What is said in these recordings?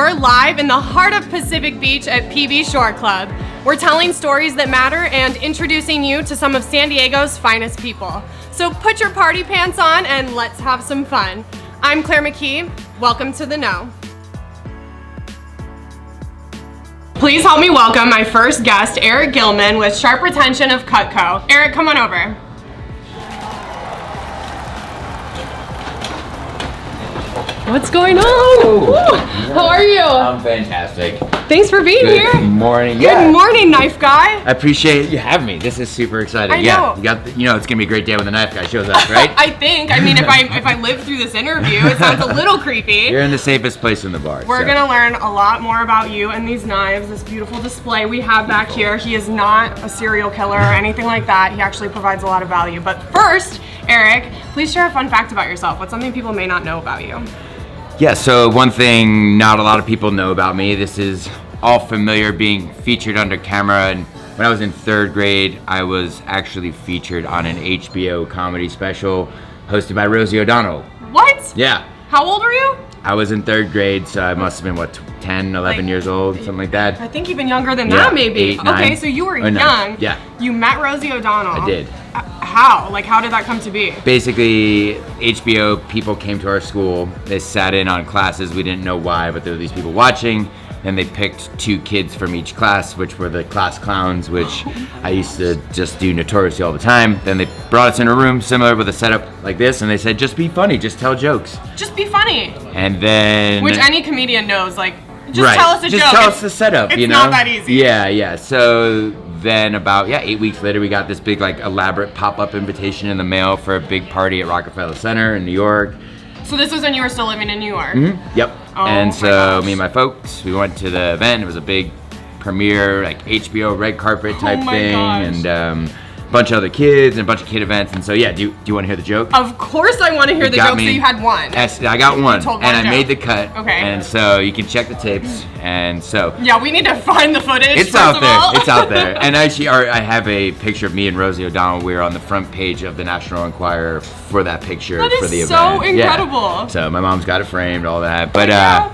we're live in the heart of Pacific Beach at PB Shore Club. We're telling stories that matter and introducing you to some of San Diego's finest people. So put your party pants on and let's have some fun. I'm Claire McKee. Welcome to The Know. Please help me welcome my first guest, Eric Gillman with Sharp Retention of Cutco. Eric, come on over. What's going on? How are you? I'm fantastic. Thanks for being here. Good morning. Good morning, knife guy. I appreciate you having me. This is super exciting. I know. You got, it's gonna be a great day when the knife guy shows up, right? I think. I mean, if I live through this interview, it sounds a little creepy. You're in the safest place in the bar. We're gonna learn a lot more about you and these knives, this beautiful display we have back here. He is not a serial killer or anything like that. He actually provides a lot of value. But first, Eric, please share a fun fact about yourself. What's something people may not know about you? Yeah, so one thing not a lot of people know about me, this is all familiar being featured under camera, and when I was in 3rd grade, I was actually featured on an HBO comedy special hosted by Rosie O'Donnell. What? Yeah. How old were you? I was in 3rd grade, so I must have been, 10, 11 years old, something like that. I think even younger than that, maybe. 8, 9. Okay, so you were young. 9. Yeah. You met Rosie O'Donnell. I did. How? Like, how did that come to be? Basically, HBO people came to our school. They sat in on classes. We didn't know why, but there were these people watching. And they picked 2 kids from each class, which were the class clowns, which I used to just do notoriously all the time. Then they brought us in a room similar with a setup like this, and they said, just be funny, just tell jokes. Just be funny. And then... Which any comedian knows, like, just right. tell us a joke. Just tell us the setup, It's not that easy. Yeah. So then about, 8 weeks later, we got this big, elaborate pop-up invitation in the mail for a big party at Rockefeller Center in New York. So this was when you were still living in New York? Mm-hmm. Yep. Oh, and so my me and my folks, we went to the event. It was a big premiere, HBO red carpet type thing, gosh. and a bunch of other kids and a bunch of kid events. And so do you want to hear the joke? Of course I want to hear the joke. So you had one. Yes, I got one, told and one I joke. made the cut. Okay. And so you can check the tapes, and so. Yeah, we need to find the footage. It's first out of there. all. It's out there. And actually, I have a picture of me and Rosie O'Donnell. We were on the front page of the National Enquirer for that picture That for the is event. so incredible. Yeah. So my mom's got it framed, all that. But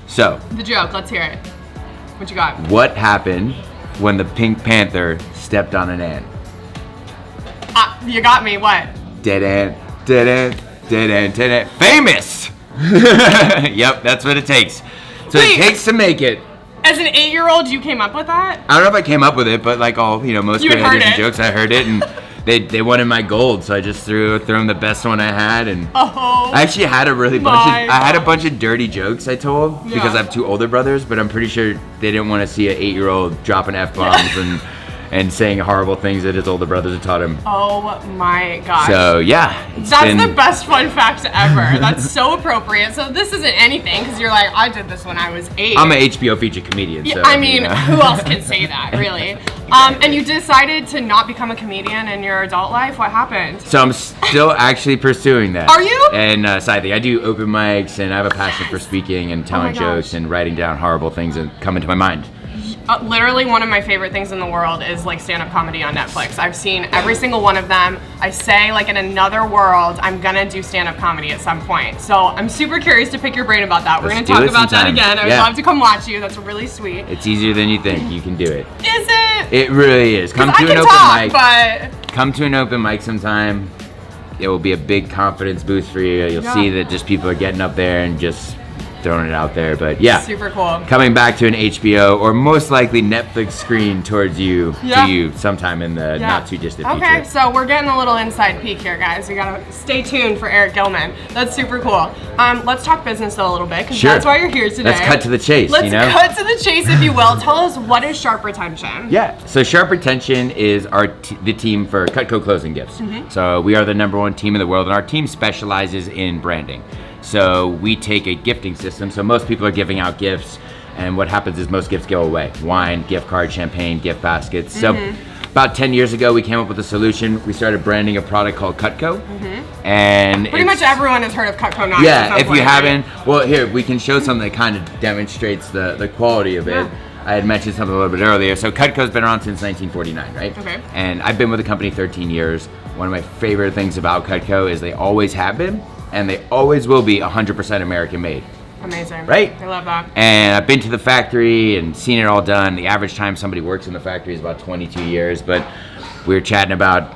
so. The joke. Let's hear it. What you got? What happened when the Pink Panther stepped on an ant? You got me. What? Dead ant, dead ant, dead ant, dead ant. Famous! Yep, that's what it takes. So Wait. it takes to make it. As an 8-year-old, you came up with that? I don't know if I came up with it, but most You great had heard ideas and it. jokes, I heard it, and they wanted my gold, so I just threw them the best one I had, and Oh. I actually had a bunch of dirty jokes I told because Yeah. I have 2 older brothers, but I'm pretty sure they didn't want to see an 8-year-old dropping F-bombs and saying horrible things that his older brothers had taught him. Oh my gosh. So yeah, That's the best fun fact ever. That's so appropriate. So this isn't anything because you're like, I did this when I was 8. I'm an HBO feature comedian. Yeah, So, I mean, who else can say that, really? And you decided to not become a comedian in your adult life. What happened? So I'm still actually pursuing that. Are you? And side thing, I do open mics, and I have a passion for speaking and telling gosh. jokes and writing down horrible things that come into my mind. Literally one of my favorite things in the world is stand-up comedy on Netflix. I've seen every single one of them. I say in another world, I'm gonna do stand-up comedy at some point. So I'm super curious to pick your brain about that. We're Let's gonna do talk it about that sometime. again. I would Yeah. love to come watch you. That's really sweet. It's easier than you think. You can do it. Is it? It really is. Come 'Cause to I an can open talk, mic. but Come to an open mic sometime. It will be a big confidence boost for you. You'll see that just people are getting up there and just throwing it out there. But yeah. super cool. Coming back to an HBO or most likely Netflix screen towards you Yeah. to you sometime in the Yeah. not too distant future. Okay, so we're getting a little inside peek here, guys. We gotta stay tuned for Eric Gillman. That's super cool. Let's talk business though a little bit, because Sure. that's why you're here today. Let's cut to the chase, Let's you know? cut to the chase, if you will. Tell us, what is Sharp Retention? Yeah, so Sharp Retention is the team for Cutco closing gifts. Mm-hmm. So we are the #1 team in the world, and our team specializes in branding. So we take a gifting system. So most people are giving out gifts, and what happens is most gifts go away. Wine, gift card, champagne, gift baskets. So about 10 years ago, we came up with a solution. We started branding a product called Cutco. And Pretty much everyone has heard of Cutco knives. at yeah, some if point, you right? haven't, well, here, we can show something that kind of demonstrates the quality of it. Yeah. I had mentioned something a little bit earlier. So Cutco's been around since 1949, right? Okay. And I've been with the company 13 years. One of my favorite things about Cutco is they always have been, and they always will be 100% American made. Amazing. Right? I love that. And I've been to the factory and seen it all done. The average time somebody works in the factory is about 22 years. But we were chatting about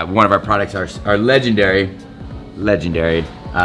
one of our products, our legendary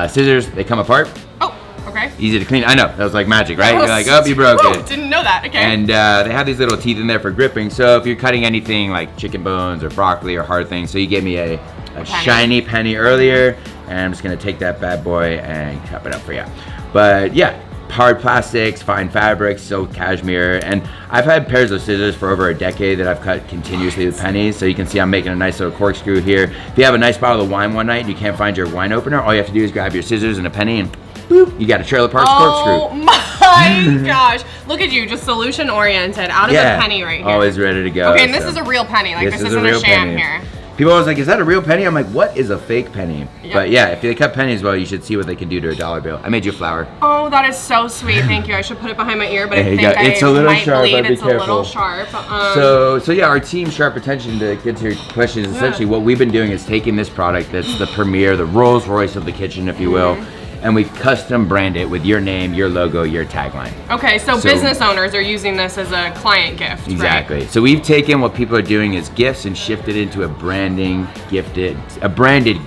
scissors. They come apart. Oh, okay. Easy to clean. I know, that was like magic, right? You're like, oh, you broke it. Didn't know that, okay. And they have these little teeth in there for gripping. So if you're cutting anything like chicken bones or broccoli or hard things, so you gave me a shiny penny earlier, and I'm just gonna take that bad boy and chop it up for you. But yeah, hard plastics, fine fabrics, silk, cashmere, and I've had pairs of scissors for over a decade that I've cut continuously with pennies. So you can see I'm making a nice little corkscrew here. If you have a nice bottle of wine one night and you can't find your wine opener, all you have to do is grab your scissors and a penny and boop, you got a Trailer Parks corkscrew. Oh my gosh. Look at you, just solution oriented, out of the penny right here. Always ready to go. Okay, and this is a real penny, like this isn't a sham here. People always like, is that a real penny? I'm like, what is a fake penny? Yep. But yeah, if they cut pennies well, you should see what they can do to a dollar bill. I made you a flower. Oh, that is so sweet. Thank you. I should put it behind my ear, but there I think it's a little might sharp, bleed. It's careful. A little sharp. So yeah, our team Sharp Attention, to get to your question, is essentially what we've been doing is taking this product that's the premier, the Rolls Royce of the kitchen, if you will, and we've custom brand it with your name, your logo, your tagline. Okay, so business owners are using this as a client gift, exactly. Right? So we've taken what people are doing as gifts and shifted into a branded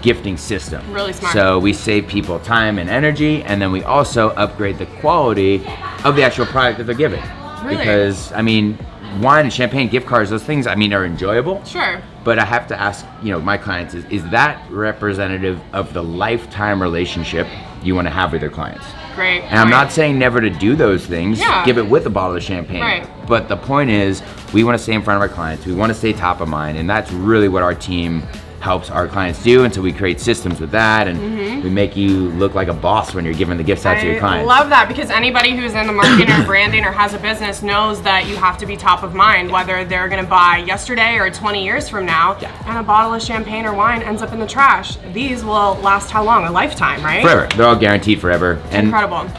gifting system. Really smart. So we save people time and energy, and then we also upgrade the quality of the actual product that they're giving. Really? Because, I mean, wine and champagne gift cards, those things, I mean, are enjoyable. Sure. But I have to ask, my clients, is that representative of the lifetime relationship you want to have with your clients? Great. And I'm not saying never to do those things. Yeah. Give it with a bottle of champagne. Right. But the point is, we want to stay in front of our clients. We want to stay top of mind. And that's really what our team helps our clients do. And so we create systems with that, and we make you look like a boss when you're giving the gifts out to your clients. I love that, because anybody who's in the marketing or branding or has a business knows that you have to be top of mind, whether they're going to buy yesterday or 20 years from now, and a bottle of champagne or wine ends up in the trash. These will last how long? A lifetime, right? Forever. They're all guaranteed forever. And incredible.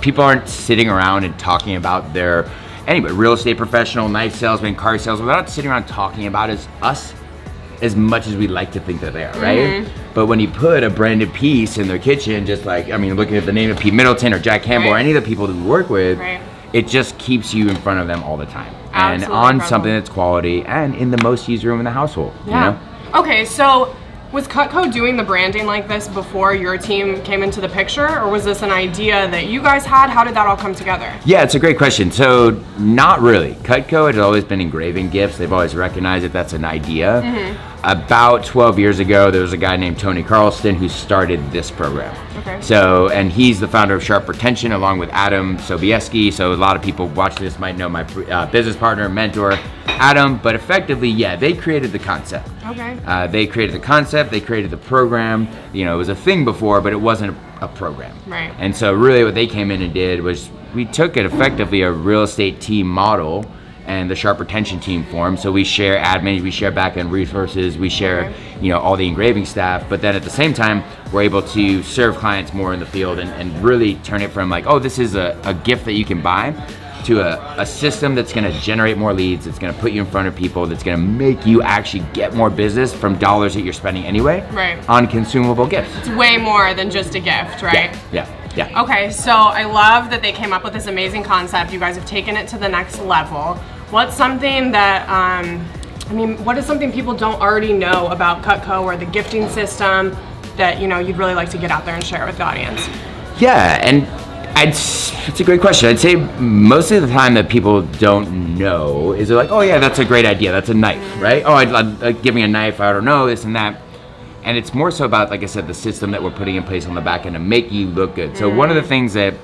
People aren't sitting around and talking about their, anyway, real estate professional, knife salesman, car salesman, they're not sitting around talking about us as much as we like to think that they are, right? But when you put a branded piece in their kitchen, just like, looking at the name of Pete Middleton or Jack Campbell or any of the people that we work with, it just keeps you in front of them all the time. Absolutely and on incredible. Something that's quality and in the most used room in the household, Okay, so was Cutco doing the branding like this before your team came into the picture, or was this an idea that you guys had? How did that all come together? Yeah, it's a great question. So not really. Cutco has always been engraving gifts. They've always recognized that that's an idea. About 12 years ago, there was a guy named Tony Carlston who started this program. Okay. So, and he's the founder of Sharp Retention along with Adam Sobieski. So a lot of people watching this might know my business partner, mentor, Adam. But effectively, they created the concept. Okay. They created the concept, they created the program. It was a thing before, but it wasn't a program. Right. And so really what they came in and did was we took it effectively a real estate team model and the Sharp Retention team form. So we share admin, we share back-end resources, we share, all the engraving staff, but then at the same time, we're able to serve clients more in the field and really turn it from like, oh, this is a gift that you can buy, to a system that's gonna generate more leads, that's gonna put you in front of people, that's gonna make you actually get more business from dollars that you're spending anyway on consumable gifts. It's way more than just a gift, right? Yeah. Okay, so I love that they came up with this amazing concept. You guys have taken it to the next level. What's something that, what is something people don't already know about Cutco or the gifting system that, you'd really like to get out there and share with the audience? Yeah, and it's a great question. I'd say most of the time that people don't know is they're like, oh yeah, that's a great idea. That's a knife, right? Oh, I'd give me a knife. I don't know, this and that. And it's more so about, like I said, the system that we're putting in place on the back end to make you look good. So one of the things that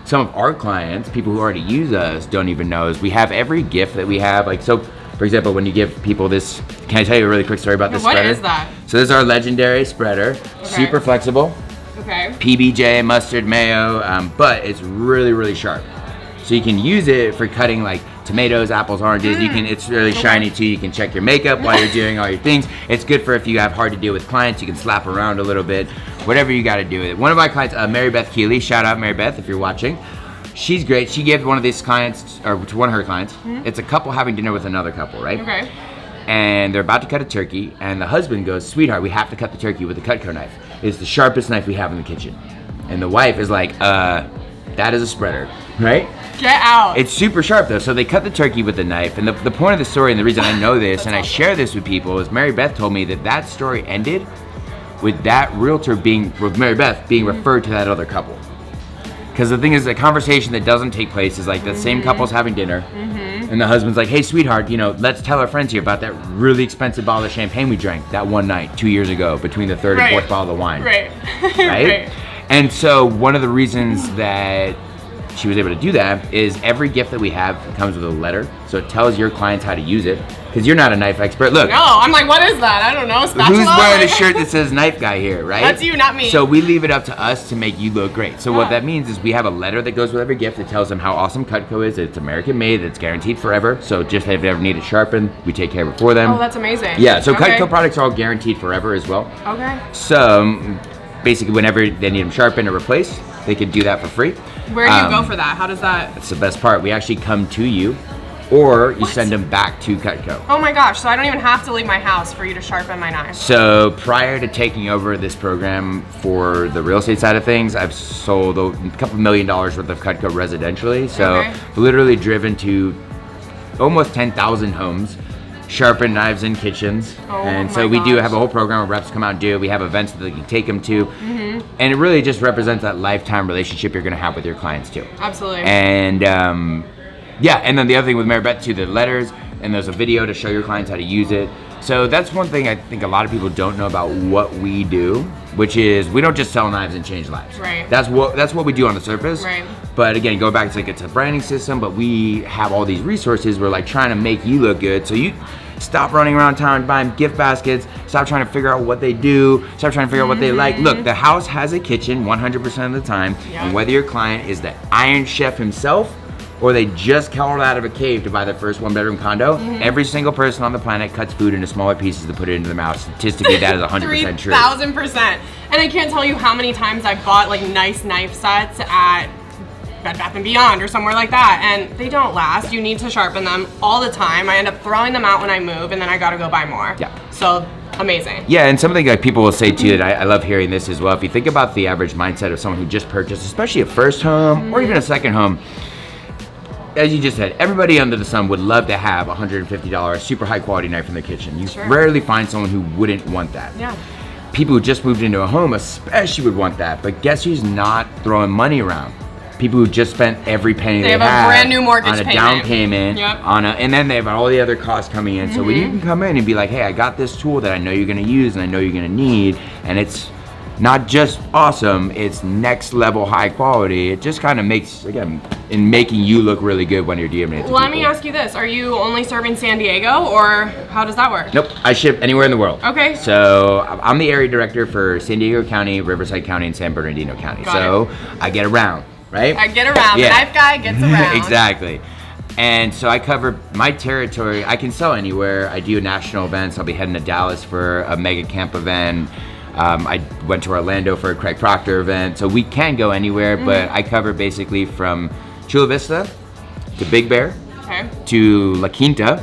some of our clients, people who already use us, don't even know is we have every gift that we have. Like, so for example, when you give people this, can I tell you a really quick story about this spreader? What is that? So this is our legendary spreader, super flexible. Okay. PBJ, mustard, mayo, but it's really, really sharp. So you can use it for cutting like tomatoes, apples, oranges. It's really shiny too. You can check your makeup while you're doing all your things. It's good for if you have hard to deal with clients, you can slap around a little bit, whatever you got to do with it. One of my clients, Mary Beth Keeley, shout out Mary Beth if you're watching. She's great. She gave one of these clients, or to one of her clients, it's a couple having dinner with another couple, right? Okay. And they're about to cut a turkey, and the husband goes, sweetheart, we have to cut the turkey with a Cutco knife. It's the sharpest knife we have in the kitchen. And the wife is like, That is a spreader, right? Get out. It's super sharp though, so they cut the turkey with the knife. And the point of the story, and the reason I know this, and I share this with people, is Mary Beth told me that story ended with that realtor with Mary Beth being referred to that other couple. Because the thing is, a conversation that doesn't take place is like the same couple's having dinner, and the husband's like, hey sweetheart, let's tell our friends here about that really expensive bottle of champagne we drank that one night 2 years ago between the third and fourth bottle of wine. Right. Right? And so one of the reasons that she was able to do that is every gift that we have comes with a letter, so it tells your clients how to use it. Because you're not a knife expert. Look. No, I'm like, what is that? I don't know. Spatula? Who's wearing a shirt that says knife guy here, right? That's you, not me. So we leave it up to us to make you look great. So what that means is we have a letter that goes with every gift that tells them how awesome Cutco is. It's American made, it's guaranteed forever. So just if they ever need it sharpened, we take care of it for them. Oh, that's amazing. Yeah, so Cutco products are all guaranteed forever as well. Okay. So basically whenever they need them sharpened or replaced, they can do that for free. Where do you go for that? How does that? That's the best part. We actually come to you, or you send them back to Cutco. Oh my gosh, so I don't even have to leave my house for you to sharpen my knife. So prior to taking over this program for the real estate side of things, I've sold a couple $1 million worth of Cutco residentially. So I've literally driven to almost 10,000 homes, sharpened knives in kitchens. And so we do have a whole program where reps come out and do it. We have events that they can take them to. And it really just represents that lifetime relationship you're gonna have with your clients too. Absolutely. And yeah, and then the other thing with Mary Beth too, the letters, and there's a video to show your clients how to use it. So that's one thing I think a lot of people don't know about what we do, which is we don't just sell knives and change lives. Right. That's what we do on the surface. Right. But again, go back to it's a branding system, but we have all these resources. We're like trying to make you look good. So you stop running around town buying gift baskets, stop trying to figure out what they do, stop trying to figure out what they like. Look, the house has a kitchen 100% of the time, and whether your client is the Iron Chef himself or they just crawled out of a cave to buy their first one-bedroom condo, every single person on the planet cuts food into smaller pieces to put it into their mouth. Statistically, that is 100% true. 3,000%. And I can't tell you how many times I've bought like nice knife sets at Bed Bath & Beyond or somewhere like that, and they don't last. You need to sharpen them all the time. I end up throwing them out when I move, and then I gotta go buy more. Yeah. So, amazing. Yeah, and something that people will say too, that I love hearing this as well. If you think about the average mindset of someone who just purchased, especially a first home or even a second home, as you just said, everybody under the sun would love to have a $150 super high quality knife in their kitchen. You rarely find someone who wouldn't want that. Yeah. People who just moved into a home especially would want that, but guess who's not throwing money around? People who just spent every penny they have have a brand new mortgage on a payment. down payment, and then they have all the other costs coming in. So when you can come in and be like, hey, I got this tool that I know you're gonna use and I know you're gonna need, and it's not just awesome, it's next level high quality. It just kind of makes, again, in making you look really good when you're DMing it to Let people. me ask you this, are you only serving San Diego, or how does that work? Nope, I ship anywhere in the world. Okay. So I'm the area director for San Diego County, Riverside County, and San Bernardino County. So I get around, right? I get around, the knife guy gets around. Exactly. And so I cover my territory. I can sell anywhere. I do national events. I'll be heading to Dallas for a mega camp event. I went to Orlando for a Craig Proctor event. So we can go anywhere, but I cover basically from Chula Vista to Big Bear to La Quinta,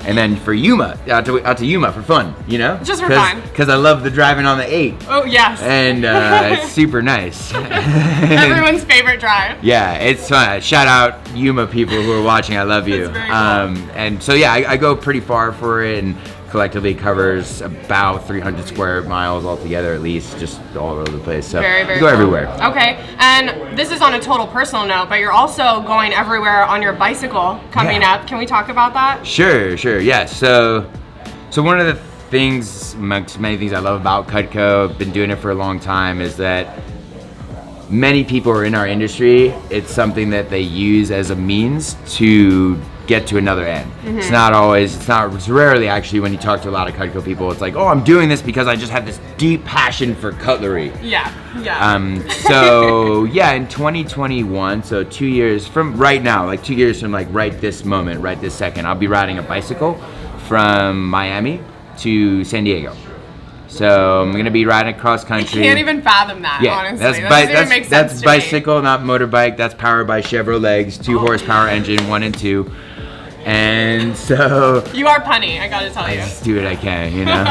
and then for Yuma, out to Yuma for fun, you know? Just for fun. Because I love the driving on the 8. Oh, yes. And it's super nice. Everyone's favorite drive. Yeah, it's fun. Shout out Yuma people who are watching. I love you. That's very cool. And so yeah, I go pretty far for it, and collectively covers about 300 square miles altogether, at least, just all over the place. So very, very go cool. everywhere. Okay, and this is on a total personal note, but you're also going everywhere on your bicycle coming up. Can we talk about that? Sure, yeah. So one of the things, amongst many things I love about Cutco, I've been doing it for a long time, is that many people are in our industry. It's something that they use as a means to get to another end. It's rarely actually when you talk to a lot of Cutco people, it's like, oh, I'm doing this because I just have this deep passion for cutlery. Yeah. So yeah, in 2021, so 2 years from right now, like 2 years from like right this moment, right this second, I'll be riding a bicycle from Miami to San Diego. So I'm gonna be riding across country. I can't even fathom that, honestly. That's bicycle, not motorbike. That's powered by Chevrolets, 2 horsepower engine, 1 and 2. And so you are punny, I gotta tell you. I just do what I can, you know.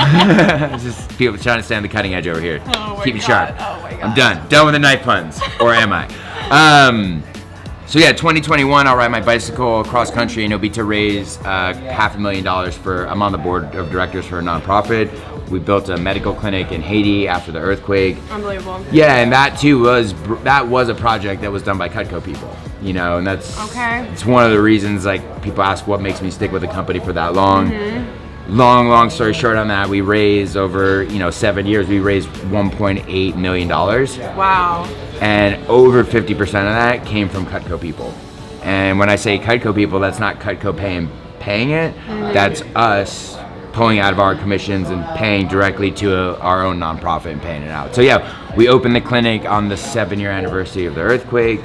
Just people trying to stay on the cutting edge over here. Oh my Keep it sharp. Oh my God. I'm done with the knife puns, or am I? So yeah, 2021, I'll ride my bicycle across country, and it'll be to raise $500,000 for. I'm on the board of directors for a nonprofit. We built a medical clinic in Haiti after the earthquake. Unbelievable. Yeah, and that too was a project that was done by Cutco people. You know, and that's It's one of the reasons like people ask what makes me stick with the company for that long. Long story short on that, we raised over 7 years. We raised $1.8 million. Wow. And over 50% of that came from Cutco people. And when I say Cutco people, that's not Cutco paying it. That's us pulling out of our commissions and paying directly to our own nonprofit and paying it out. So yeah, we opened the clinic on the 7-year anniversary of the earthquake.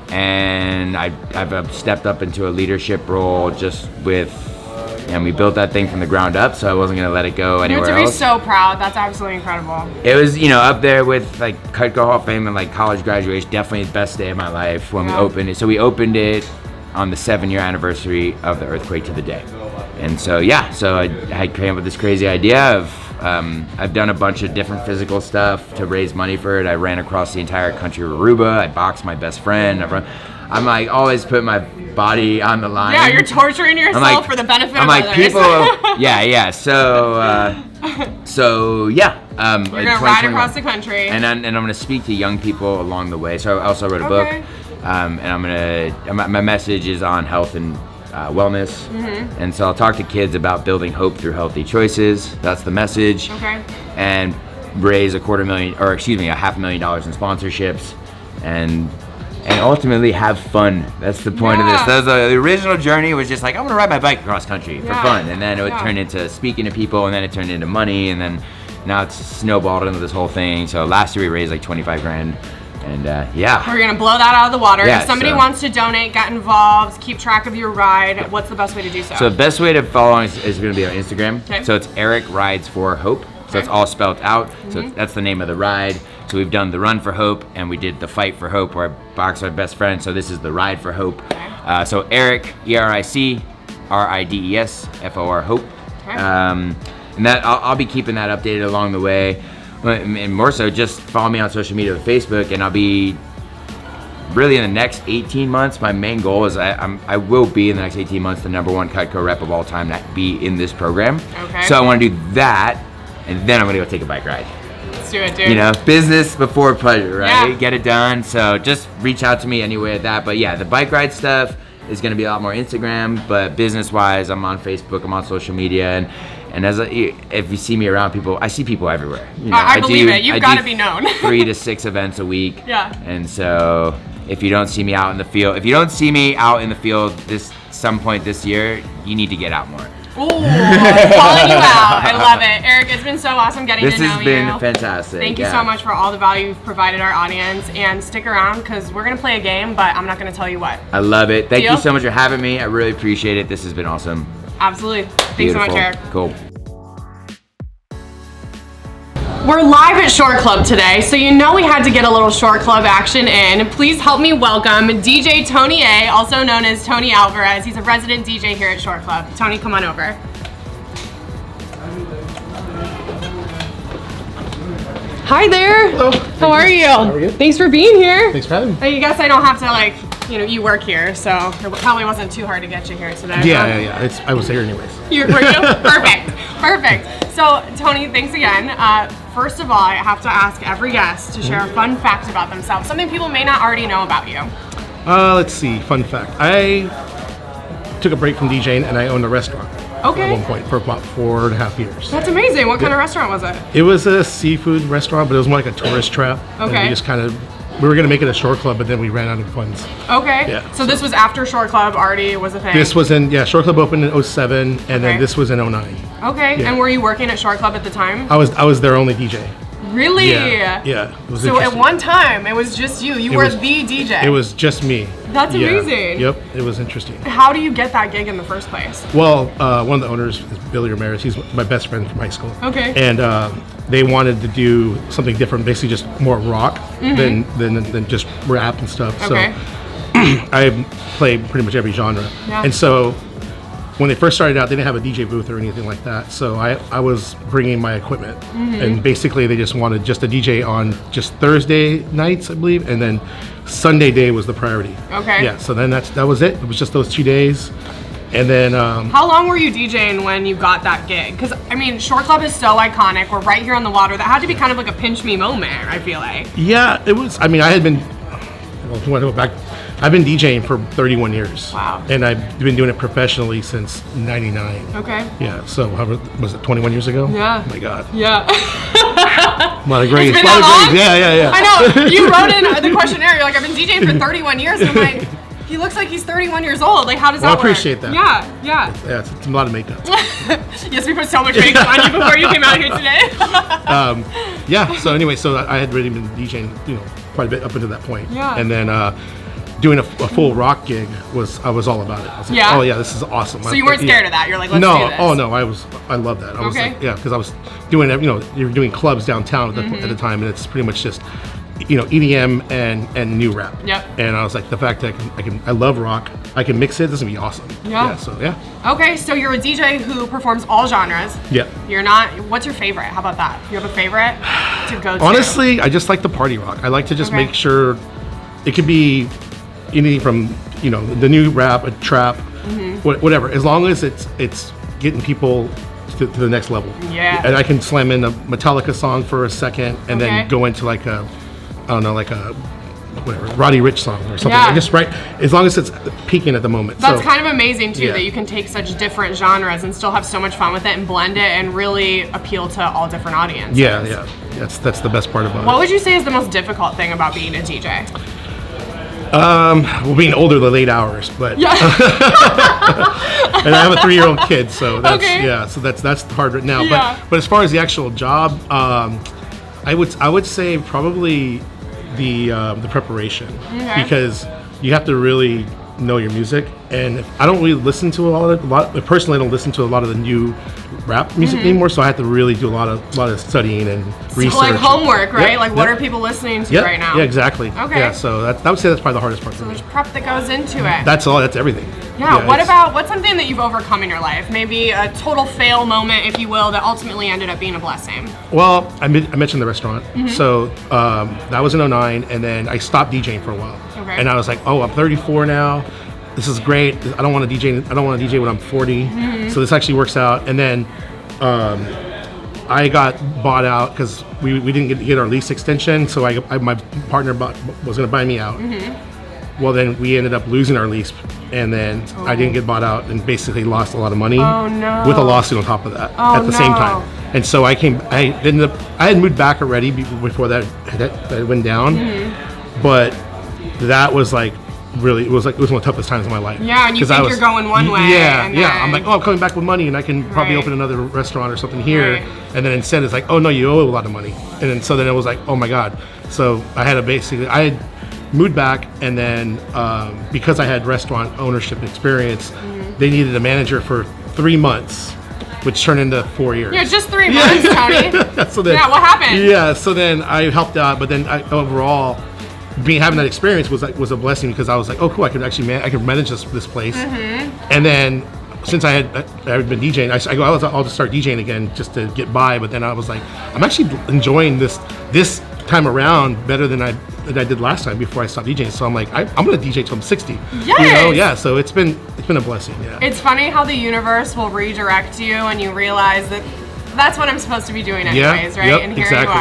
And I've stepped up into a leadership role and we built that thing from the ground up, so I wasn't gonna let it go anywhere else. You have to be so proud. That's absolutely incredible. It was, up there with like Cutco Hall of Fame and like college graduation. Definitely the best day of my life when we opened it. So we opened it on the 7-year anniversary of the earthquake to the day. And so I came up with this crazy idea of I've done a bunch of different physical stuff to raise money for it. I ran across the entire country of Aruba. I boxed my best friend. I'm like always put my body on the line. Yeah, you're torturing yourself for the benefit of others. People. Yeah. So yeah. You're gonna ride across the country, and I'm gonna speak to young people along the way. So I also wrote a book, and my message is on health and wellness, and so I'll talk to kids about building hope through healthy choices. That's the message. Okay. And raise $500,000 in sponsorships, and ultimately have fun. That's the point of this. The original journey was just like, I'm gonna ride my bike across country for fun, and then it would turn into speaking to people, and then it turned into money, and then now it's snowballed into this whole thing. So last year we raised like 25 grand, and we're gonna blow that out of the water. If somebody wants to donate, get involved, keep track of your ride, what's the best way to do so? So the best way to follow is gonna be on Instagram. Okay. So it's Eric Rides for Hope. So it's all spelled out. So that's the name of the ride. So we've done the Run for Hope, and we did the Fight for Hope, where I boxed my best friend. So this is the Ride for Hope. Okay. So Eric, ERIC, RIDES, FOR Hope. Okay. And that I'll be keeping that updated along the way. And more so, just follow me on social media with Facebook, and I'll be really in the next 18 months. My main goal is I will be in the next 18 months the #1 Cutco rep of all time to be in this program. Okay. So I want to do that, and then I'm gonna go take a bike ride. Let's do it, dude. Business before pleasure, right? Yeah. Get it done. So just reach out to me anyway at that. But yeah, the bike ride stuff is going to be a lot more Instagram, but business-wise, I'm on Facebook, I'm on social media, and if you see me around people, I see people everywhere. I believe it. You've got to be known. 3 to 6 events a week. Yeah. And so if you don't see me out in the field, some point this year, you need to get out more. Ooh, calling you out. I love it. Eric, it's been so awesome getting to know you. This has been fantastic. Thank you so much for all the value you've provided our audience. And stick around, because we're going to play a game, but I'm not going to tell you what. I love it. Thank you so much for having me. I really appreciate it. This has been awesome. Absolutely. Thanks so much, Eric. Cool. We're live at Short Club today, so we had to get a little Short Club action in. Please help me welcome DJ Tony A, also known as Tony Alvarez. He's a resident DJ here at Short Club. Tony, come on over. Hi there. Hello. How are you? How are you? Thanks for being here. Thanks for having me. I guess I don't have to you work here, so it probably wasn't too hard to get you here today. Yeah. I was here anyways. Were you? Perfect. So, Tony, thanks again. First of all, I have to ask every guest to share a fun fact about themselves, something people may not already know about you. Let's see, fun fact. I took a break from DJing and I owned a restaurant. Okay. At one point for about 4.5 years. That's amazing. What kind of restaurant was it? It was a seafood restaurant, but it was more like a tourist trap. Okay. And we just we were going to make it a Short Club, but then we ran out of funds. Okay. Yeah. So this was after Short Club already was a thing? This was Short Club opened in 2007, and then this was in 2009. Okay. Yeah. And were you working at Short Club at the time? I was their only DJ. Really? Yeah. It was so at one time, it was just you. You were the DJ. It was just me. That's amazing. Yep. It was interesting. How do you get that gig in the first place? Well, one of the owners is Billy Ramirez. He's my best friend from high school. Okay. And they wanted to do something different, basically just more rock than just rap and stuff. Okay. So I play pretty much every genre. Yeah. And so when they first started out, they didn't have a DJ booth or anything like that. So I was bringing my equipment, and basically they just wanted just a DJ on just Thursday nights, I believe, and then Sunday day was the priority. Okay. Yeah, so then that was it. It was just those 2 days. And then how long were you DJing when you got that gig? Because I mean, Shore Club is so iconic. We're right here on the water. That had to be kind of like a pinch me moment, I feel like. Yeah, it was. I mean, I had been, well, if you want to go back, I've been DJing for 31 years. Wow. And I've been doing it professionally since 99. Okay. Yeah, so was it 21 years ago? Yeah. Oh my God. Yeah. A lot of grades. It's been that long? Yeah. I know. You wrote in the questionnaire. You're like, I've been DJing for 31 years. And I'm like, he looks like he's 31 years old. Like, how does that work? I appreciate that. Yeah. Yeah, it's a lot of makeup. Yes, we put so much makeup on you before you came out here today. Yeah, so anyway, so I had really been DJing, quite a bit up until that point. Yeah. And then doing a full rock gig I was all about it. I was like, Yeah. oh yeah, this is awesome. So you weren't scared of that? You're like, let's do this. Oh no, I love that. I was Okay. like, yeah, because I was doing, you're doing clubs downtown at the time, and it's pretty much just, EDM and new rap. Yep. And I was like, the fact that I love rock, I can mix it. This is gonna be awesome. Yeah. So yeah. Okay, so you're a DJ who performs all genres. Yeah. You're not. What's your favorite? How about that? You have a favorite to go to? Honestly, I just like the party rock. I like to just Okay. make sure it could be anything from the new rap, a trap, whatever. As long as it's getting people to the next level. Yeah. And I can slam in a Metallica song for a second, and Okay. then go into like a whatever Roddy Ricch song or something. Yeah. Just right, as long as it's peaking at the moment. That's So, kind of amazing too, yeah. that you can take such different genres and still have so much fun with it and blend it and really appeal to all different audiences. yeah. That's the best part about What it. would you say is the most difficult thing about being a DJ? Well, being older, the late hours, but Yeah. and I have a 3-year-old kid, so that's Okay. so that's hard right now. Yeah. But as far as the actual job, I would say probably the preparation, Okay. because you have to really know your music, and I don't really listen to personally I don't listen to a lot of the new rap music anymore, so I have to really do a lot of studying and research. So like homework, right? Yep, like what yep. are people listening to Yep, right now? Yeah, exactly. Okay. Yeah, so I would say that's probably the hardest part for me. There's prep that goes into it. That's everything. Yeah, what's something that you've overcome in your life? Maybe a total fail moment, if you will, that ultimately ended up being a blessing. Well, I mentioned the restaurant. So that was in 2009, and then I stopped DJing for a while. Okay. And I was like, oh, I'm 34 now. This is great. I don't want to DJ when I'm 40. So this actually works out. And then I got bought out because we didn't get our lease extension. So my partner was going to buy me out. Well, then we ended up losing our lease, and then I didn't get bought out, and basically lost a lot of money with a lawsuit on top of that at the same time. And so I had moved back already before that went down, but that was like really it was one of the toughest times of my life. Yeah, and you think you're going one way. Yeah, and yeah. then- I'm like, oh, I'm coming back with money, and I can probably Right. open another restaurant or something here. Right. And then instead, it's like, oh no, you owe a lot of money. And then so then it was like, oh my god. So I had I had moved back, and then because I had restaurant ownership experience, they needed a manager for 3 months, which turned into 4 years. Yeah, just 3 months, Tony. So then, Yeah, what happened? Yeah, so then I helped out, but then overall, having that experience was a blessing, because I was like, oh cool, I could actually I could manage this place. And then since I had been DJing, I go, I'll just start DJing again just to get by. But then I was like, I'm actually enjoying this time around better than I did last time before I stopped DJing. So I'm like, I'm gonna DJ till I'm 60. Yes! Yeah. So it's been a blessing. Yeah. It's funny how the universe will redirect you and you realize that that's what I'm supposed to be doing anyways, right? Yep, And here exactly.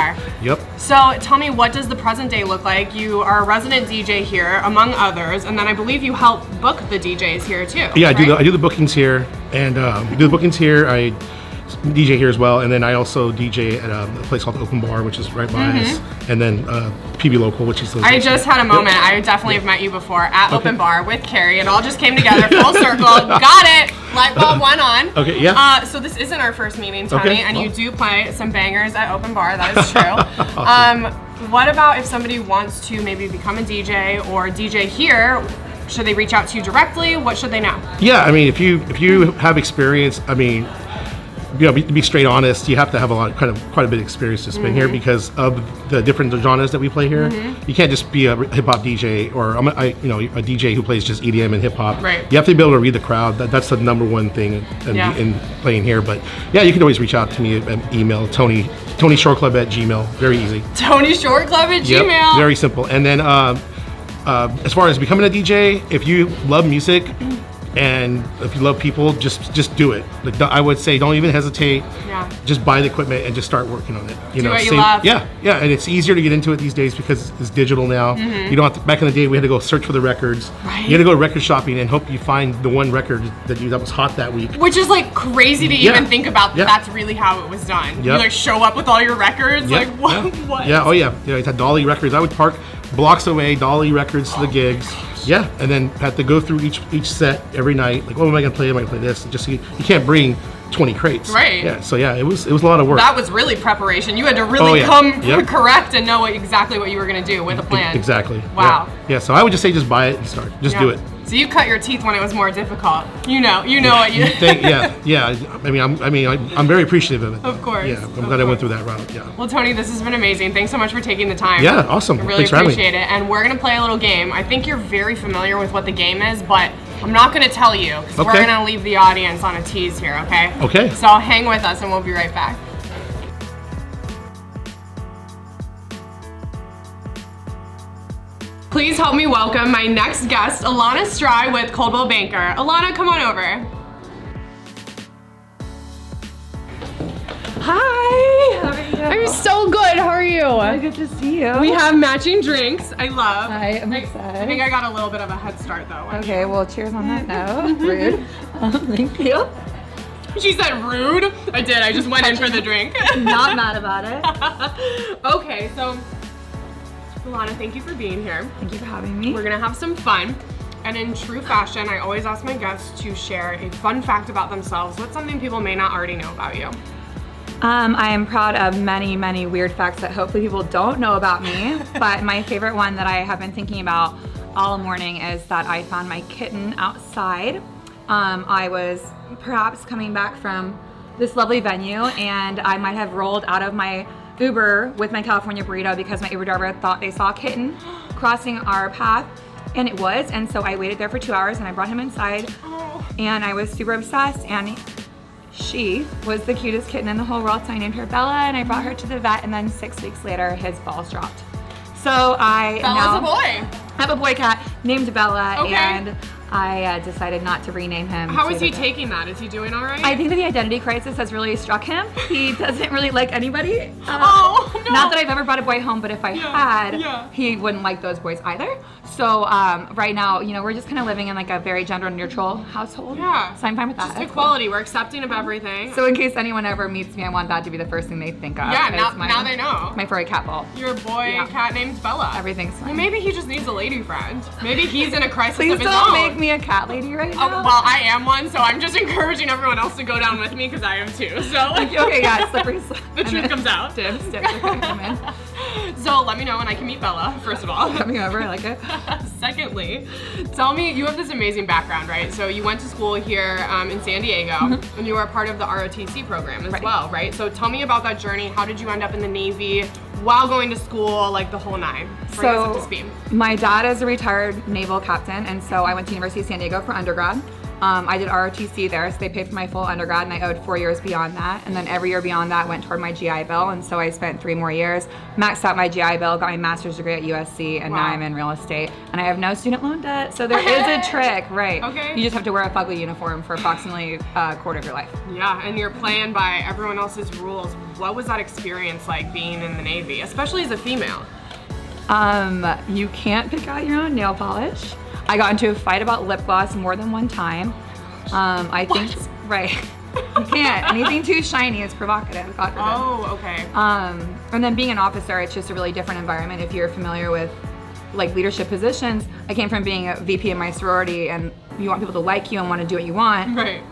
you are. Yep. So tell me, what does the present day look like? You are a resident DJ here, among others, and then I believe you help book the DJs here too. Yeah, right? I do the bookings here, and do the bookings here. I DJ here as well, and then I also DJ at a place called Open Bar, which is right by us, and then PB Local, which is. I just had a moment. I definitely have met you before at Open Bar with Carrie. It all just came together, full circle. Got it. Light bulb went on. Okay, yeah. So this isn't our first meeting, Tony, Okay, and you well. do play some bangers at Open Bar. That is true. Awesome. What about if somebody wants to maybe become a DJ or DJ here? Should they reach out to you directly? What should they know? Yeah, I mean, if you have experience, I mean, to be straight honest, you have to have quite a bit of experience to spin here, because of the different genres that we play here. You can't just be a hip hop DJ or a DJ who plays just EDM and hip hop. Right. You have to be able to read the crowd. That's the number one thing in playing here. But yeah, you can always reach out to me at email, TonyShoreClub@gmail. Very easy. TonyShoreClub@gmail. Yep, very simple. And then as far as becoming a DJ, if you love music and if you love people, just do it. Like, I would say, don't even hesitate. Yeah. Just buy the equipment and just start working on it. Do what you love. Yeah, and it's easier to get into it these days because it's digital now. You don't have to, back in the day, we had to go search for the records. Right. You had to go record shopping and hope you find the one record that was hot that week. Which is like crazy to even think about. Yeah. That's really how it was done. You Yep. like show up with all your records. Yeah. Like what? Yeah. What? Yeah. Oh yeah. Yeah. It had Dolly Records. I would park blocks away, Dolly Records to the gigs. Yeah, and then had to go through each set every night. Like, what am I gonna play? Am I gonna play this? Just you can't bring 20 crates. Right. Yeah. So yeah, it was a lot of work. That was really preparation. You had to really come correct and know exactly what you were gonna do with a plan. Exactly. Wow. Yeah. So I would just say just buy it and start. Just do it. So you cut your teeth when it was more difficult. You know what you think. Yeah. I'm very appreciative of it. Of course. Yeah. I'm glad I went through that route. Yeah. Well, Tony, this has been amazing. Thanks so much for taking the time. Yeah. Awesome. I really Thanks for having me. appreciate it. And we're gonna play a little game. I think you're very familiar with what the game is, but I'm not gonna tell you because we're gonna leave the audience on a tease here. Okay. Okay. So hang with us and we'll be right back. Please help me welcome my next guest, Alana Stry with Coldwell Banker. Alana, come on over. Hi. How are you? I'm so good. How are you? Good to see you. We have matching drinks. I love. Hi, I'm excited. I think I got a little bit of a head start though. Okay, well, cheers on that note. Rude. Thank you. She said rude. I did. I just went in for the drink. Not mad about it. Okay, so Alana, thank you for being here. Thank you for having me. We're gonna have some fun. And in true fashion, I always ask my guests to share a fun fact about themselves. What's something people may not already know about you? I am proud of many, many weird facts that hopefully people don't know about me. But my favorite one that I have been thinking about all morning is that I found my kitten outside. I was perhaps coming back from this lovely venue and I might have rolled out of my Uber with my California burrito because my Uber driver thought they saw a kitten crossing our path, and it was, and so I waited there for 2 hours and I brought him inside and I was super obsessed, and she was the cutest kitten in the whole world, so I named her Bella and I brought her to the vet, and then 6 weeks later his balls dropped. So I Bella's a boy. have a boy cat named Bella, Okay. and I decided not to rename him. How is he taking that? Is he doing all right? I think that the identity crisis has really struck him. He doesn't really like anybody. Oh, no. Not that I've ever brought a boy home, but if I had, yeah. he wouldn't like those boys either. So right now, we're just kind of living in like a very gender neutral household. Yeah. So I'm fine with that. Just equality. We're accepting of everything. So in case anyone ever meets me, I want that to be the first thing they think of. Yeah, is now they know. My furry cat ball. Your boy cat named Bella. Everything's fine. Well, maybe he just needs a lady friend. Maybe he's in a crisis Please of his don't own. make me a cat lady right now. Oh, well, I am one, so I'm just encouraging everyone else to go down with me because I am too. So Okay, yeah, slippery slope. the truth comes out. Dibs are gonna come in. So let me know when I can meet Bella, first of all. Coming over, I like it. Secondly, tell me, you have this amazing background, right? So you went to school here in San Diego, and you were a part of the ROTC program as well, right? So tell me about that journey. How did you end up in the Navy while going to school, like the whole nine? Bring us up to speed. My dad is a retired naval captain, and so I went to University of San Diego for undergrad. I did ROTC there, so they paid for my full undergrad, and I owed 4 years beyond that. And then every year beyond that went toward my GI Bill, and so I spent 3 more years, maxed out my GI Bill, got my master's degree at USC, and now I'm in real estate. And I have no student loan debt, so there is a trick, right? Okay. You just have to wear a fugly uniform for approximately a quarter of your life. Yeah, and you're playing by everyone else's rules. What was that experience like being in the Navy, especially as a female? You can't pick out your own nail polish. I got into a fight about lip gloss more than one time. I think, right. You can't. Anything too shiny is provocative. God forbid. Oh, okay. And then being an officer, it's just a really different environment. If you're familiar with like leadership positions, I came from being a VP in my sorority, and you want people to like you and want to do what you want. Right.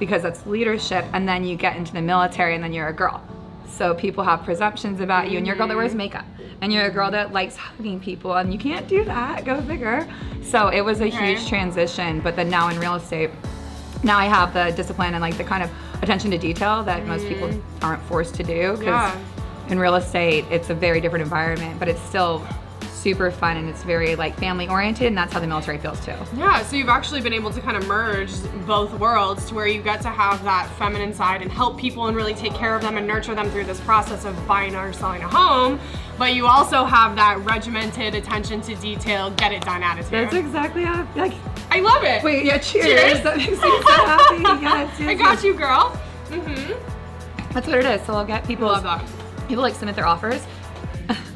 Because that's leadership, and then you get into the military and then you're a girl. So people have presumptions about you, and you're a girl that wears makeup, and you're a girl that likes hugging people, and you can't do that, go figure. So it was a huge transition, but then now in real estate, now I have the discipline and like the kind of attention to detail that most people aren't forced to do, because in real estate, it's a very different environment, but it's still super fun and it's very like family oriented, and that's how the military feels too. Yeah, so you've actually been able to kind of merge both worlds to where you get to have that feminine side and help people and really take care of them and nurture them through this process of buying or selling a home, but you also have that regimented attention to detail, get it done attitude. That's exactly how like. I love it. Wait, yeah, cheers. Cheers. That makes me so happy. Yes, I got you, girl. That's what it is. So I'll get people. Love that. People like submit their offers,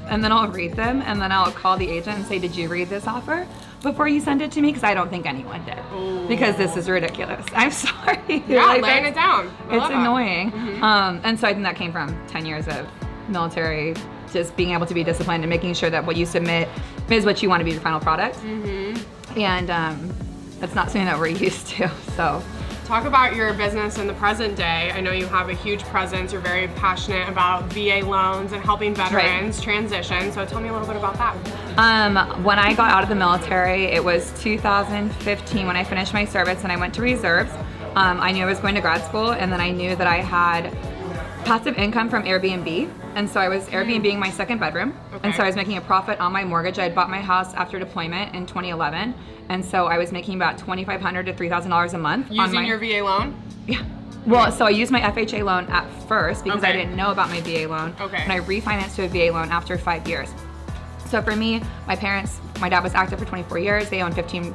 and then I'll read them, and then I'll call the agent and say, "Did you read this offer before you send it to me?" Because I don't think anyone did. Ooh. Because this is ridiculous. I'm sorry. Yeah, Like, laying it down. I It's love that. annoying. And so I think that came from 10 years of military, just being able to be disciplined and making sure that what you submit is what you want to be your final product. And that's not something that we're used to. So. Talk about your business in the present day. I know you have a huge presence. You're very passionate about VA loans and helping veterans transition. So tell me a little bit about that. When I got out of the military, it was 2015 when I finished my service and I went to reserves. I knew I was going to grad school, and then I knew that I had passive income from Airbnb. And so I was Airbnb-ing my second bedroom. Okay. And so I was making a profit on my mortgage. I had bought my house after deployment in 2011. And so I was making about $2,500 to $3,000 a month. Using your VA loan? Yeah. Well, so I used my FHA loan at first because I Okay. didn't know about my VA loan. Okay. And I refinanced to a VA loan after 5 years. So for me, my dad was active for 24 years. They own 15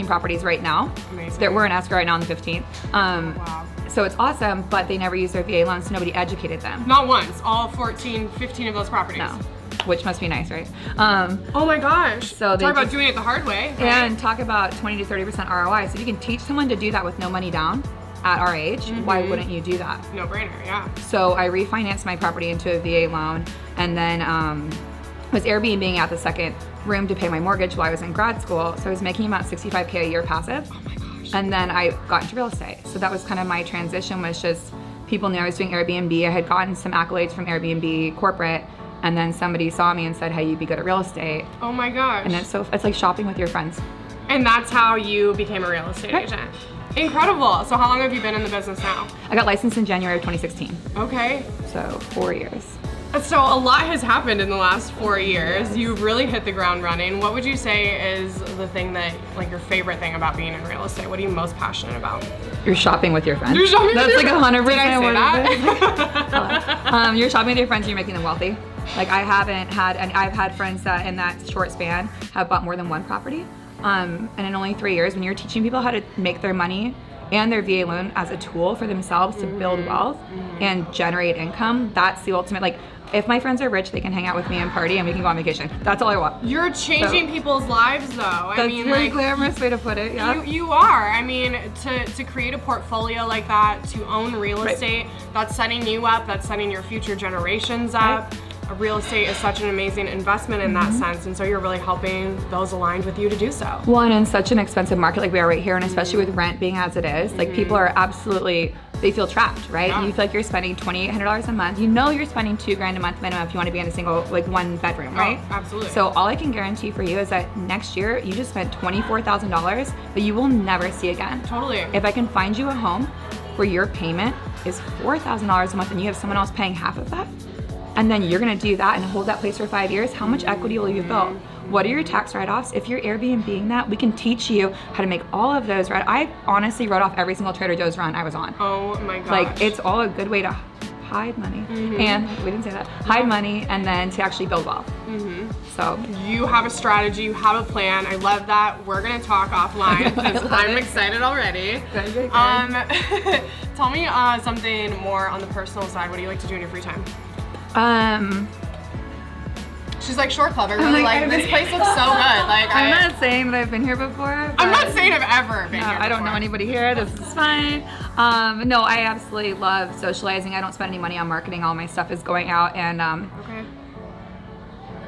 properties right now. Amazing. That we're in escrow right now on the 15th. Wow. So it's awesome, but they never used their VA loans, so nobody educated them. Not once, all 14, 15 of those properties. No. Which must be nice, right? Oh my gosh. So they talk about just- doing it the hard way. Right? And talk about 20 to 30% ROI. So if you can teach someone to do that with no money down at our age, why wouldn't you do that? No brainer, yeah. So I refinanced my property into a VA loan, and then was Airbnb-ing out the second room to pay my mortgage while I was in grad school. So I was making about $65K a year passive. Oh my gosh. And then I got into real estate. So that was kind of my transition, was just people knew I was doing Airbnb. I had gotten some accolades from Airbnb corporate, and then somebody saw me and said, "Hey, you'd be good at real estate." Oh my gosh. And it's like shopping with your friends. And that's how you became a real estate agent. Incredible. So how long have you been in the business now? I got licensed in January of 2016. Okay. So 4 years. So a lot has happened in the last 4 years. You've really hit the ground running. What would you say is the thing that, like, your favorite thing about being in real estate? What are you most passionate about? You're shopping with your friends. You're shopping That's with like your 100% Did I say what that? You're shopping with your friends and you're making them wealthy. Like I've had friends that in that short span have bought more than one property. And in only 3 years, when you're teaching people how to make their money and their VA loan as a tool for themselves to build wealth and generate income, that's the ultimate. Like, if my friends are rich, they can hang out with me and party and we can go on vacation. That's all I want. You're changing people's lives, though. I That's mean, a really like, glamorous way to put it, yeah. You are. I mean, to create a portfolio like that, to own real estate, that's setting you up, that's setting your future generations up. Real estate is such an amazing investment in that sense, and so you're really helping those aligned with you to do so. Well, and in such an expensive market like we are right here, and especially with rent being as it is, like people are absolutely, they feel trapped, right? Yeah. You feel like you're spending $2,800 a month. You know you're spending $2,000 a month minimum if you want to be in a single, like one bedroom, right? Oh, absolutely. So all I can guarantee for you is that next year you just spent $24,000 that you will never see again. Totally. If I can find you a home where your payment is $4,000 a month and you have someone else paying half of that, and then you're gonna do that and hold that place for 5 years, how much equity will you have built? What are your tax write-offs? If you're Airbnb-ing that, we can teach you how to make all of those, right? I honestly wrote off every single Trader Joe's run I was on. Oh my gosh. Like, it's all a good way to hide money. And, we didn't say that, hide money and then to actually build wealth. So. You have a strategy, you have a plan. I love that. We're gonna talk offline because I'm excited already. Good. Tell me something more on the personal side. What do you like to do in your free time? She's like, Shore Club. I really like this place looks so good. Like, I'm not saying that I've been here before. I'm not saying I've ever been here I don't know before. anybody here. This is fine. No, I absolutely love socializing. I don't spend any money on marketing. All my stuff is going out, and Okay.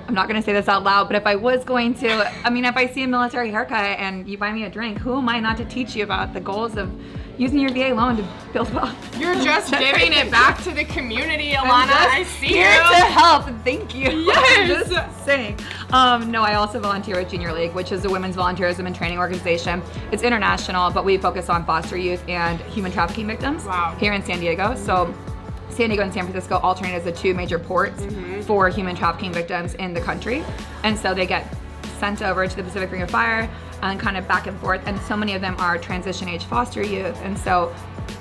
I'm not gonna say this out loud, but if I was going to, I mean, if I see a military haircut and you buy me a drink, who am I not to teach you about the goals of using your VA loan to build wealth? You're just giving it back to the community, Alana. I see you. Here to help. Thank you. Yes. Just saying. No, I also volunteer with Junior League, which is a women's volunteerism and training organization. It's international, but we focus on foster youth and human trafficking victims Wow. here in San Diego. So San Diego and San Francisco alternate as the two major ports for human trafficking victims in the country. And so they get sent over to the Pacific Ring of Fire and kind of back and forth. And so many of them are transition age foster youth. And so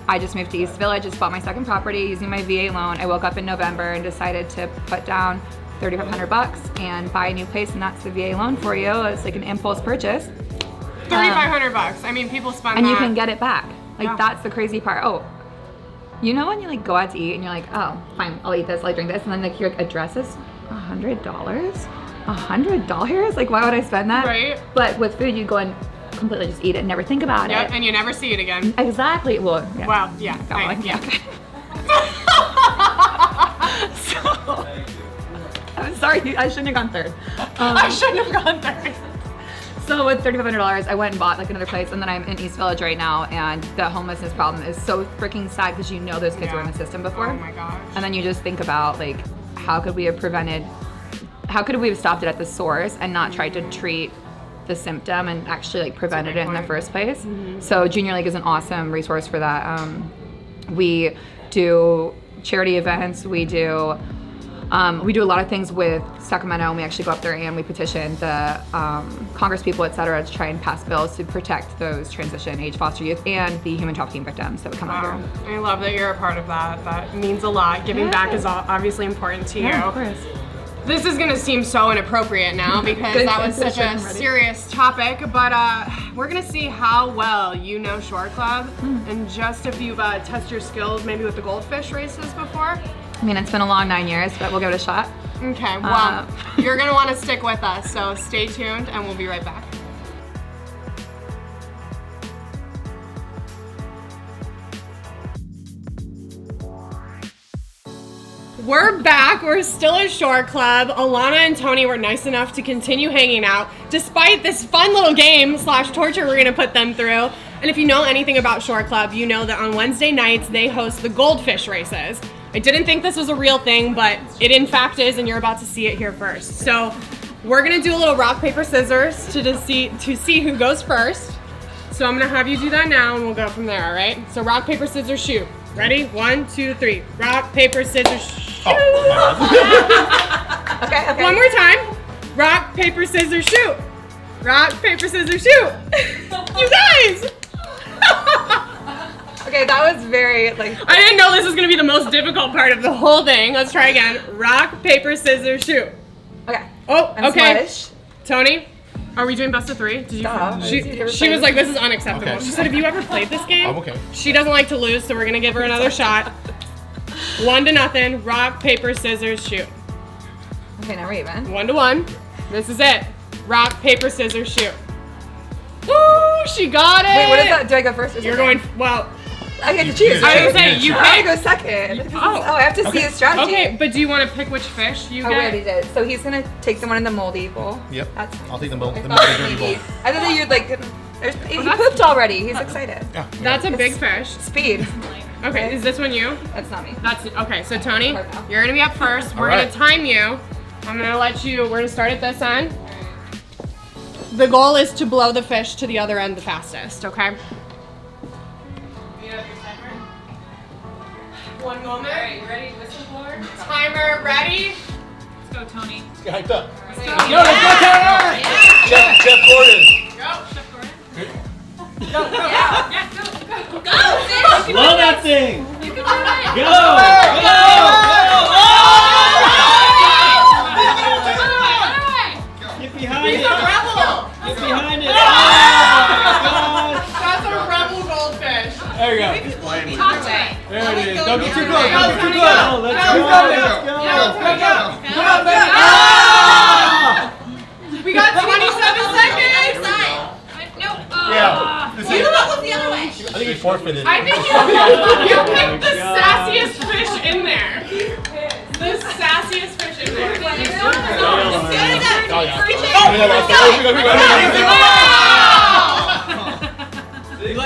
I just moved to East Village, just bought my second property using my VA loan. I woke up in November and decided to put down $3,500 and buy a new place, and that's the VA loan for you. It's like an impulse purchase. $3,500. I mean, people spend and that. you can get it back. Like Yeah. that's the crazy part. Oh, you know when you like go out to eat and you're like, oh, fine, I'll eat this, I'll drink this, and then like your address is $100. $100? Like why would I spend that? Right. But with food, you go and completely just eat it, and never think about Yep, it. and you never see it again. Exactly. Well, yeah. Wow, yeah. Yeah. So, I'm sorry, I shouldn't have gone third. I shouldn't have gone there. So with $3,500, I went and bought like another place, and then I'm in East Village right now, and the homelessness problem is so freaking sad because you know those kids were in the system before. Oh my gosh. And then you just think about like, how could we have stopped it at the source and not tried to treat the symptom and actually like prevented it in the first place? Mm-hmm. So Junior League is an awesome resource for that. We do charity events. We do a lot of things with Sacramento, and we actually go up there and we petition the Congress people, et cetera, to try and pass bills to protect those transition age foster youth and the human trafficking victims that would come out Wow. here. I love that you're a part of that. That means a lot. Giving back is obviously important to you. Yeah, of course. This is gonna seem so inappropriate now because Good, that was good, such a I'm ready. serious topic, but we're gonna see how well you know Shore Club and just if you've tested your skills maybe with the Goldfish Races before. I mean, it's been a long 9 years, but we'll give it a shot. Okay, well, you're gonna wanna stick with us, so stay tuned and we'll be right back. We're back. We're still at Shore Club. Alana and Tony were nice enough to continue hanging out despite this fun little game / torture we're gonna put them through. And if you know anything about Shore Club, you know that on Wednesday nights they host the Goldfish Races. I didn't think this was a real thing, but it in fact is, and you're about to see it here first. So we're gonna do a little rock, paper, scissors to see who goes first. So I'm gonna have you do that now and we'll go from there, all right? So rock, paper, scissors, shoot. Ready? 1, 2, 3. Rock, paper, scissors, shoot. Okay. One more time. Rock, paper, scissors, shoot. Rock, paper, scissors, shoot. You guys! Okay, that was very like. I didn't know this was gonna be the most difficult part of the whole thing. Let's try again. Rock, paper, scissors, shoot. Okay. Oh, I'm okay. Swish. Tony, are we doing best of 3? Did you? Stop. She was like, this is unacceptable. Okay. She said, have you ever played this game? I'm okay. She doesn't like to lose, so we're gonna give her another shot. 1-0. Rock, paper, scissors, shoot. Okay, now we're even. 1-1. This is it. Rock, paper, scissors, shoot. Woo! She got it. Wait, what is that? Do I go first or You're second? going. Well, I get to choose. I Right? was saying you I pick. gotta go second. Oh. I have to see his strategy. Okay, but do you want to pick which fish you Oh, we get? already did. So he's gonna take the one in the moldy bowl. Yep. That's. I'll take the bowl. I The thought dirty bowl. maybe. I thought that you'd like. He that's- pooped already. He's excited. Yeah. That's a big fish. Speed. Okay, is this one you? That's not me. That's okay. So Tony, Right now. you're gonna be up first. We're Alright. gonna time you. I'm gonna let you. We're gonna start at this end. The goal is to blow the fish to the other end the fastest. Okay. One moment. All right, you ready? Whistleblower? Timer ready? Let's go, Tony. Get hyped up. Let's go. Chef Gordon. Chef Gordon. Blow that thing! You can do it. Go! Get behind it! Get behind it! That's a rebel goldfish. There you go. Talk to me. There it is. Don't get too close. Go, Don't get too Tony, close. go. Oh, let's Go, go. go, Let's go. Come on, baby. Ah! We got 27 seconds. No. Yeah. This is, What was the other way? I think he forfeited. I think you picked the God. sassiest fish in there. The sassiest fish in there. Oh, yeah.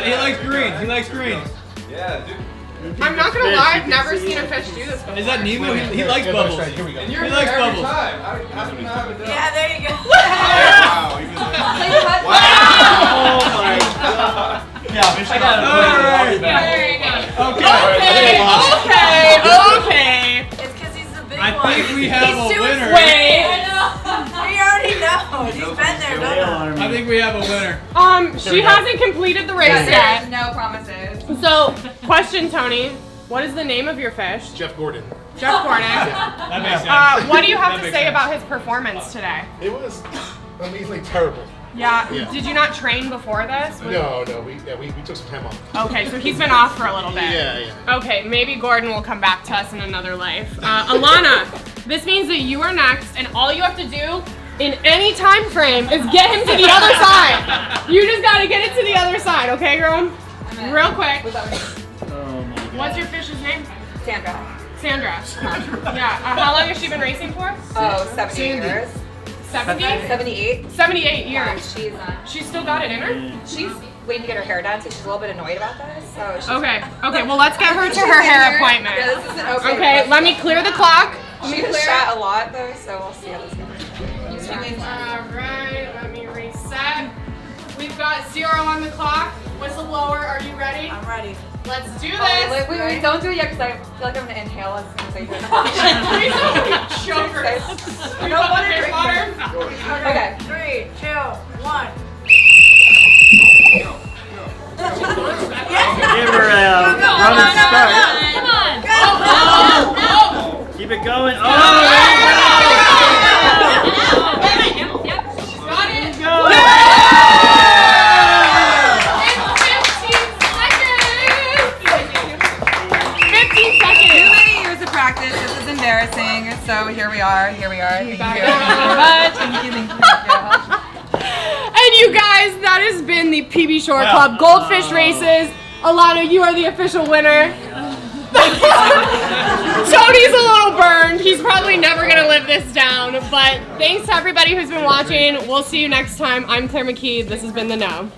He likes greens. He likes greens. I'm not gonna lie, I've never seen a fish do this before. Is that Nemo? He likes bubbles. Here we go. He likes bubbles. Yeah, there you go. Oh my god. Yeah, I got it. There you go. Okay. Okay. It's because he's the big I one. think we have a winner. Wait. We already know. He's been there, done that. I think we have a winner. She hasn't completed the race yet. No promises. So, question, Tony. What is the name of your fish? Jeff Gordon. Jeff Gordon. That makes sense. What do you have That to makes say sense. about his performance today? It was amazingly terrible. Yeah. Yeah. Did you not train before this? No, we took some time off. Okay, so he's been off for a little bit. Yeah. Okay, maybe Gordon will come back to us in another life. Alana, this means that you are next, and all you have to do in any time frame is get him to the other side. You just gotta get it to the other side, okay, girl? Real quick. What's your fish's name? Sandra. Sandra. Yeah. How long has she been racing for? Oh, 70 years. 70? 78. 78 Yeah, years. She's still got it in her? She's waiting to get her hair done, so she's a little bit annoyed about this. So she's Okay, well let's get her to her hair appointment. Yeah, this isn't okay. Okay, let me clear the clock. She was shot a lot though, so we'll see how this goes. Alright, let me reset. We've got 0 on the clock. Whistle blower, are you ready? I'm ready. Let's do this. Wait, don't do it yet because I feel like I'm gonna inhale as soon as I do it. Please don't chokers. You want the fish water? Okay. 3, 2, 1. Give her a running start. Come on. Oh! Keep it going. Oh, Got it. go. In 15 seconds. Too many years of practice. This is embarrassing. So here we are. Thank you very much. Thank you. And you guys, that has been the PB Shore Club Goldfish Races. Alana, you are the official winner. Tony's a little burned. He's probably never going to live this down. But thanks to everybody who's been watching. We'll see you next time. I'm Claire McKee. This has been The Know.